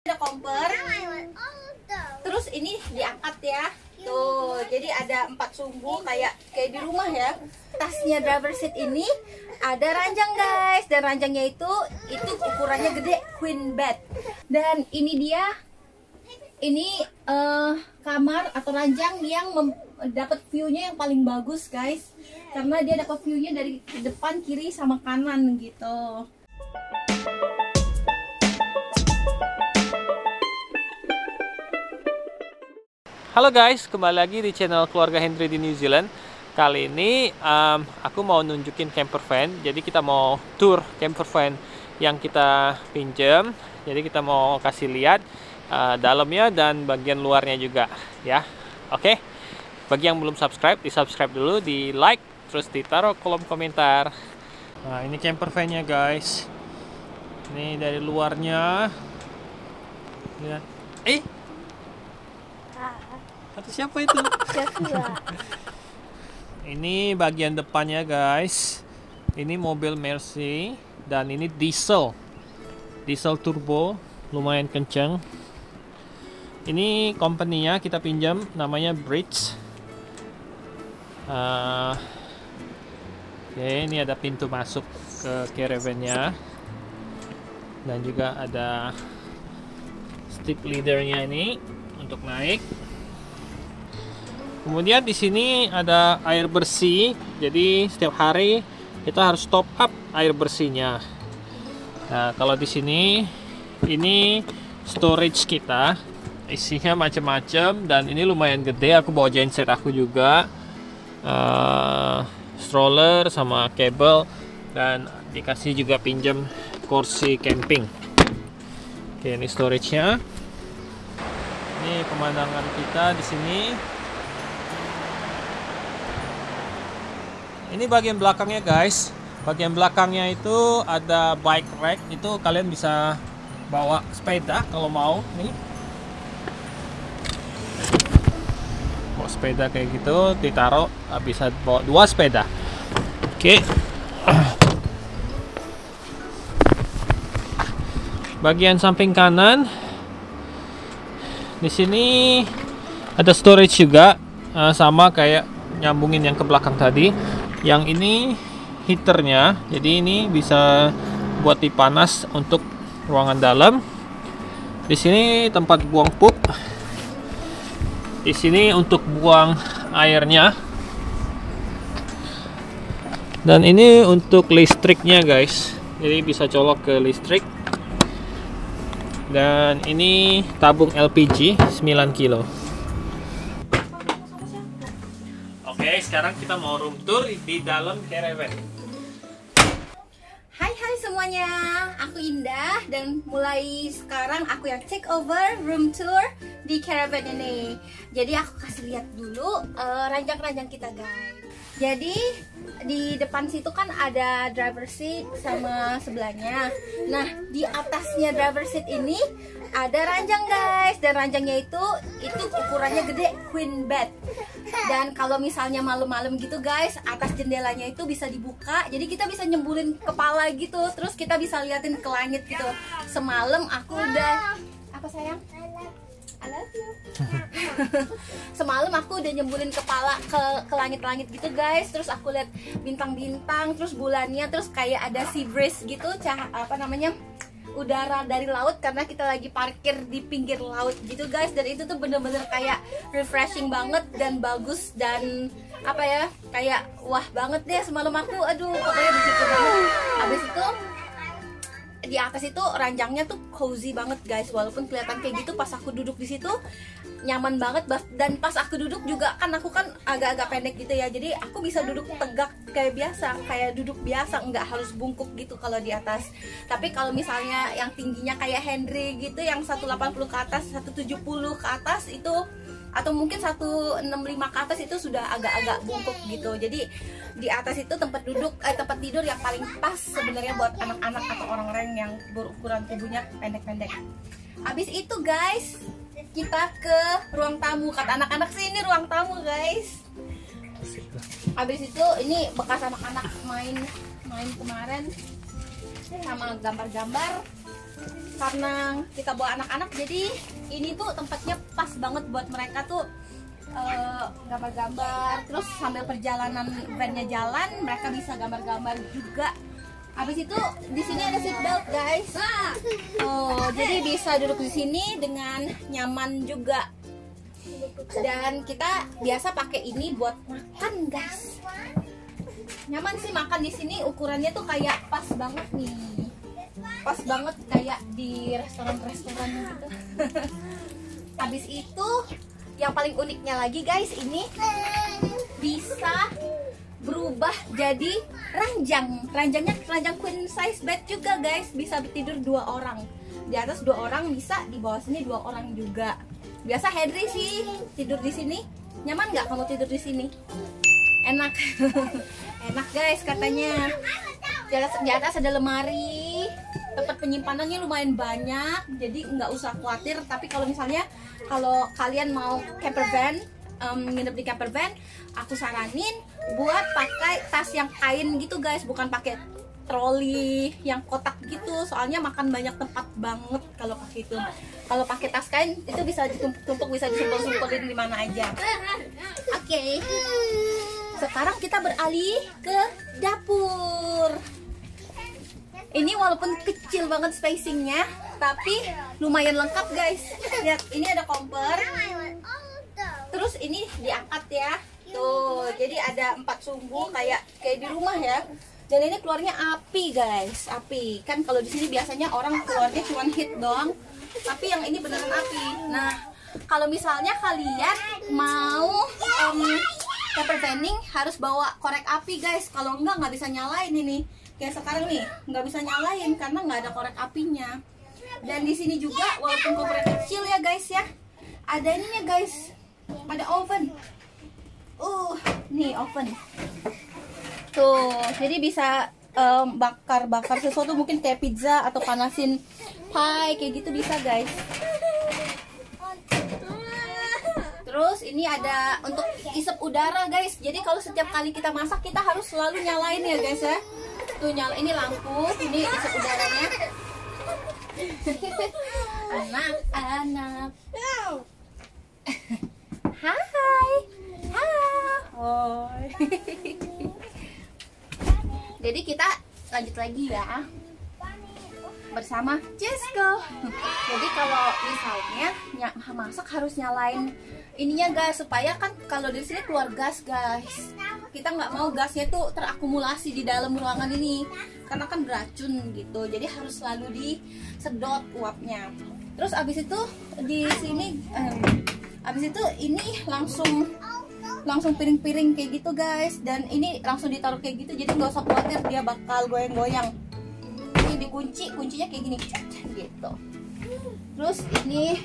Ada komper, terus ini diangkat ya, tuh jadi ada 4 sumbu kayak di rumah ya. Tasnya driver seat ini ada ranjang guys, dan ranjangnya itu ukurannya gede, queen bed. Dan ini dia, ini kamar atau ranjang yang dapat view-nya yang paling bagus guys, karena dia dapat view-nya dari depan, kiri, sama kanan gitu. Halo guys, kembali lagi di channel Keluarga Henry di New Zealand. Kali ini aku mau nunjukin camper van. Jadi kita mau tour camper van yang kita pinjam. Jadi kita mau kasih lihat dalamnya dan bagian luarnya juga ya. Oke. Bagi yang belum subscribe, di subscribe dulu, di like, terus ditaruh kolom komentar. Nah ini camper van-nya guys. Ini dari luarnya. Lihat. Atau siapa itu? Ini bagian depannya guys. Ini mobil Mercy dan ini diesel turbo, lumayan kencang. Ini company-nya kita pinjam, namanya Bridge. Oke, ini ada pintu masuk ke caravan-nya dan juga ada step leader-nya ini untuk naik. Kemudian di sini ada air bersih, jadi setiap hari kita harus top up air bersihnya. Nah, kalau di sini ini storage kita, isinya macam-macam dan ini lumayan gede. Aku bawa genset aku juga, stroller sama kabel, dan dikasih juga pinjam kursi camping. Oke, ini storage-nya. Ini pemandangan kita di sini. Ini bagian belakangnya guys. Bagian belakangnya itu ada bike rack. Itu kalian bisa bawa sepeda kalau mau. Nih, bawa sepeda kayak gitu, ditaruh, bisa bawa 2 sepeda. Oke. Bagian samping kanan, di sini ada storage juga, sama kayak nyambungin yang ke belakang tadi. Yang ini heaternya, jadi ini bisa buat dipanas untuk ruangan dalam. Di sini tempat buang pup. Di sini untuk buang airnya. Dan ini untuk listriknya guys. Jadi bisa colok ke listrik. Dan ini tabung LPG 9 kilo. Oke, sekarang kita mau room tour di dalam caravan. Hai semuanya, aku Indah dan mulai sekarang aku yang take over room tour di caravan ini. Jadi aku kasih lihat dulu ranjang-ranjang kita guys. Jadi di depan situ kan ada driver seat sama sebelahnya. Nah di atasnya driver seat ini ada ranjang guys, dan ranjangnya itu ukurannya gede, queen bed. Dan kalau misalnya malam-malam gitu guys, atas jendelanya itu bisa dibuka, jadi kita bisa nyembulin kepala gitu, terus kita bisa liatin ke langit gitu. Semalam aku udah apa sayang? I love you. Semalam aku udah nyembulin kepala ke langit-langit gitu guys, terus aku lihat bintang-bintang, terus bulannya, terus kayak ada sea breeze gitu, udara dari laut, karena kita lagi parkir di pinggir laut gitu guys. Dan itu tuh bener-bener kayak refreshing banget dan bagus, dan apa ya, kayak wah banget deh semalam aku, aduh pokoknya disitu banget. Habis itu di atas itu ranjangnya tuh cozy banget guys, walaupun kelihatan kayak gitu, pas aku duduk di situ nyaman banget. Dan pas aku duduk juga kan, aku kan agak-agak pendek gitu ya, jadi aku bisa duduk tegak kayak biasa, kayak duduk biasa, nggak harus bungkuk gitu kalau di atas. Tapi kalau misalnya yang tingginya kayak Henry gitu, yang 180 ke atas, 170 ke atas itu, atau mungkin 165 ke atas, itu sudah agak-agak bungkuk gitu. Jadi di atas itu tempat tidur yang paling pas sebenarnya buat anak-anak atau orang-orang yang berukuran tubuhnya pendek-pendek. Habis itu guys, kita ke ruang tamu. Kata anak-anak sih ini ruang tamu guys. Habis itu ini bekas anak-anak main kemarin sama gambar-gambar. karena kita bawa anak-anak, jadi ini tuh tempatnya pas banget buat mereka tuh gambar-gambar. Terus sambil perjalanan van-nya jalan, mereka bisa gambar-gambar juga. Habis itu di sini ada seat belt guys. Jadi bisa duduk di sini dengan nyaman juga. Dan kita biasa pakai ini buat makan guys. Nyaman sih makan di sini, ukurannya tuh kayak pas banget nih. Pas banget kayak di restoran-restoran gitu. Habis itu yang paling uniknya lagi guys, ini bisa berubah jadi ranjang. Ranjangnya ranjang queen size bed juga guys. Bisa tidur 2 orang. Di atas 2 orang bisa, di bawah sini 2 orang juga. Biasa Henry sih tidur di sini. Nyaman nggak kamu tidur di sini? Enak. Enak guys katanya. Di atas ada lemari. Tempat penyimpanannya lumayan banyak, jadi nggak usah khawatir. Tapi kalau misalnya kalian mau camper van, nginep di camper van, aku saranin buat pakai tas yang kain gitu guys, bukan pakai troli yang kotak gitu, soalnya makan banyak tempat banget kalau pakai itu. Kalau pakai tas kain itu bisa ditumpuk-tumpuk, bisa disumpul-sumpulin di mana aja. Oke. Sekarang kita beralih ke dapur. Ini walaupun kecil banget spacingnya, tapi lumayan lengkap guys. Lihat, ini ada kompor. Terus ini diangkat ya. Tuh, jadi ada 4 sumbu kayak di rumah ya. Dan ini keluarnya api guys, api. Kan kalau di sini biasanya orang keluarnya cuma heat doang, tapi yang ini beneran api. Nah, kalau misalnya kalian mau camper vanning harus bawa korek api guys. Kalau enggak nggak bisa nyalain ini. Kayak sekarang nih, nggak bisa nyalain karena nggak ada korek apinya. Dan di sini juga walaupun kompornya kecil ya guys ya, ada ininya guys, ada oven. Nih oven. Tuh, jadi bisa bakar-bakar sesuatu mungkin kayak pizza atau panasin pie kayak gitu bisa guys. Terus ini ada untuk isep udara guys. Jadi kalau setiap kali kita masak kita harus selalu nyalain ya guys ya. Tuh nyala, ini lampu, ini isep udaranya. Anak-anak. Hai. Hai. Jadi kita lanjut lagi ya bersama Jesco. Jadi kalau misalnya masak harus nyalain ininya guys, supaya kan kalau di sini keluar gas guys. Kita nggak mau gasnya tuh terakumulasi di dalam ruangan ini karena kan beracun gitu. Jadi harus selalu disedot uapnya. Terus abis itu di sini abis itu ini langsung piring-piring kayak gitu guys, dan ini langsung ditaruh kayak gitu, jadi nggak usah khawatir dia bakal goyang-goyang. Ini dikunci, kuncinya kayak gini gitu. Terus ini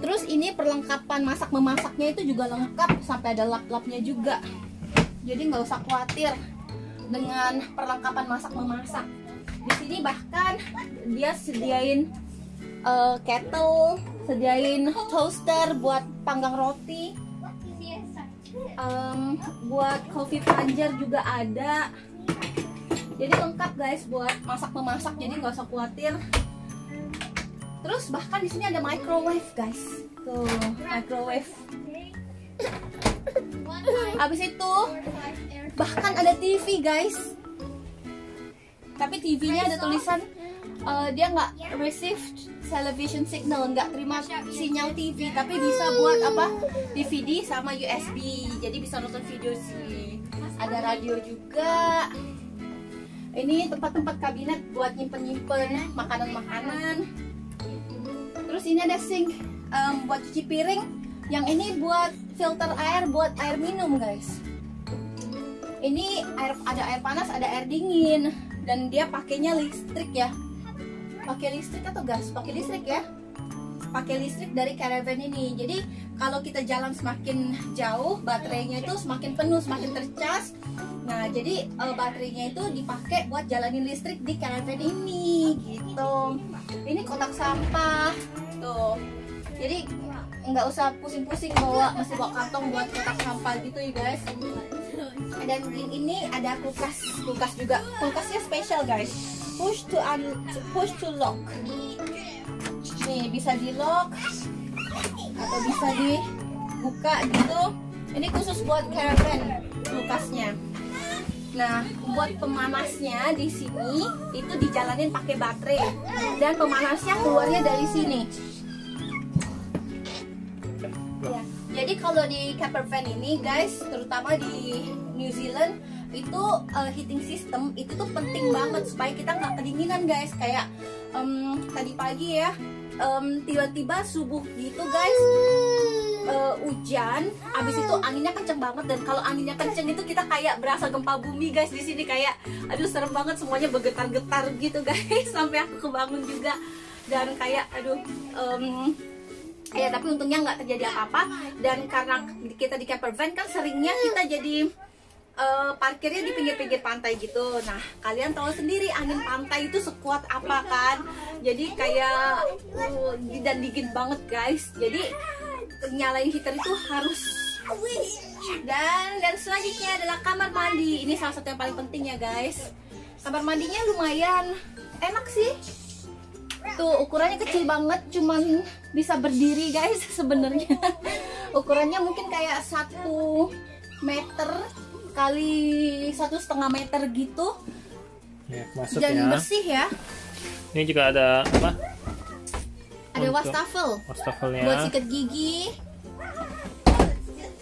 terus ini perlengkapan masak memasaknya itu juga lengkap, sampai ada lap-lapnya juga, jadi nggak usah khawatir dengan perlengkapan masak memasak. Di sini bahkan dia sediain kettle, sediain toaster buat panggang roti, buat coffee plunger juga ada. Jadi lengkap guys buat masak memasak, jadi nggak usah khawatir. Terus bahkan di sini ada microwave guys, tuh microwave. Habis itu bahkan ada TV guys, tapi TV-nya ada tulisan dia nggak receive television signal, nggak terima sinyal TV, tapi bisa buat apa, DVD sama USB, jadi bisa nonton video sih. Ada radio juga. Ini tempat-tempat kabinet buat nyimpen-nyimpen makanan-makanan. Terus ini ada sink buat cuci piring. Yang ini buat filter air, buat air minum guys. Ini ada air panas, ada air dingin, dan dia pakainya listrik ya. Pakai listrik atau gas? Pakai listrik ya. Pakai listrik dari caravan ini. Jadi kalau kita jalan semakin jauh, baterainya itu semakin penuh, semakin tercas. Nah, jadi baterainya itu dipakai buat jalanin listrik di caravan ini gitu. Ini kotak sampah tuh. Jadi nggak usah pusing-pusing mesti bawa kantong buat kotak sampah gitu ya guys. Dan ini ada kulkas juga. Kulkasnya spesial guys. push to lock. Nih bisa di lock atau bisa dibuka gitu. Ini khusus buat caravan kulkasnya. Nah, buat pemanasnya di sini itu dijalanin pakai baterai dan pemanasnya keluarnya dari sini. Ya, jadi kalau di campervan ini guys, terutama di New Zealand itu heating system itu tuh penting banget supaya kita nggak kedinginan guys. Kayak tadi pagi ya, tiba-tiba subuh gitu guys. Hujan, abis itu anginnya kenceng banget, dan kalau anginnya kenceng itu kita kayak berasa gempa bumi guys di sini, kayak aduh serem banget, semuanya bergetar-getar gitu guys. Sampai aku kebangun juga dan kayak aduh ya, tapi untungnya nggak terjadi apa-apa. Dan karena kita di campervan kan seringnya kita jadi parkirnya di pinggir-pinggir pantai gitu. Nah, kalian tahu sendiri angin pantai itu sekuat apa kan, jadi kayak dan dingin banget guys. Jadi nyalain heater itu harus. Dan selanjutnya adalah kamar mandi. Ini salah satu yang paling penting ya guys. Kamar mandinya lumayan enak sih. Tuh ukurannya kecil banget, cuman bisa berdiri guys sebenarnya. Ukurannya mungkin kayak 1 meter kali 1,5 meter gitu. Ya, masuk dan ya. Bersih ya. Ini juga ada apa? Ada wastafelnya buat sikat gigi.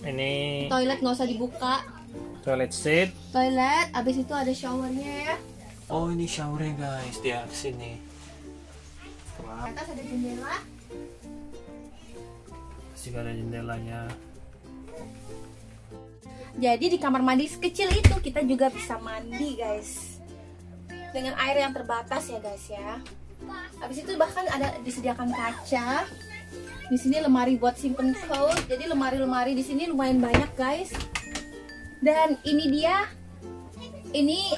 Ini toilet nggak usah dibuka. Toilet seat. Toilet, abis itu ada showernya ya. Oh, ini showernya guys di sini. Di atas ada jendela. Masih ada jendelanya. Jadi di kamar mandi sekecil itu kita juga bisa mandi guys, dengan air yang terbatas ya guys ya. Habis itu bahkan ada disediakan kaca. Di sini lemari buat simpen coat. Jadi lemari-lemari di sini lumayan banyak guys. Dan ini dia, ini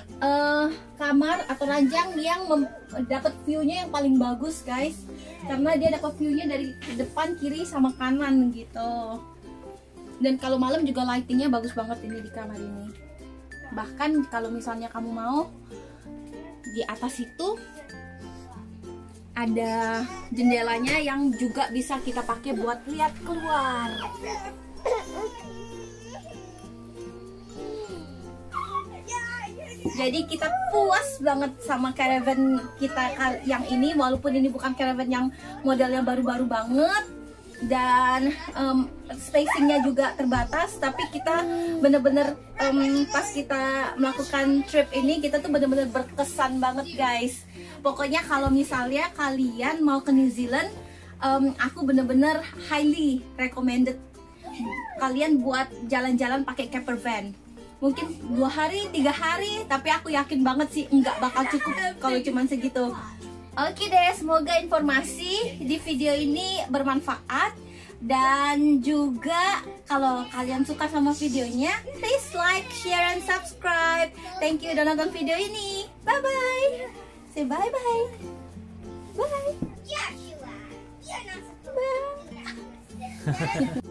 kamar atau ranjang yang dapat view-nya yang paling bagus guys, karena dia dapat view-nya dari depan, kiri, sama kanan gitu. Dan kalau malam juga lightingnya bagus banget ini di kamar ini. Bahkan kalau misalnya kamu mau, di atas itu ada jendelanya yang juga bisa kita pakai buat lihat keluar. Jadi kita puas banget sama caravan kita yang ini, walaupun ini bukan caravan yang modelnya baru-baru banget dan spacingnya juga terbatas, tapi kita bener-bener pas kita melakukan trip ini kita tuh bener-bener berkesan banget guys. Pokoknya kalau misalnya kalian mau ke New Zealand, aku bener-bener highly recommended kalian buat jalan-jalan pakai campervan. Mungkin 2 hari, 3 hari, tapi aku yakin banget sih nggak bakal cukup kalau cuman segitu. Oke deh, semoga informasi di video ini bermanfaat. Dan juga kalau kalian suka sama videonya, please like, share, and subscribe. Thank you udah nonton video ini. Bye-bye. Say bye-bye. Bye. Bye.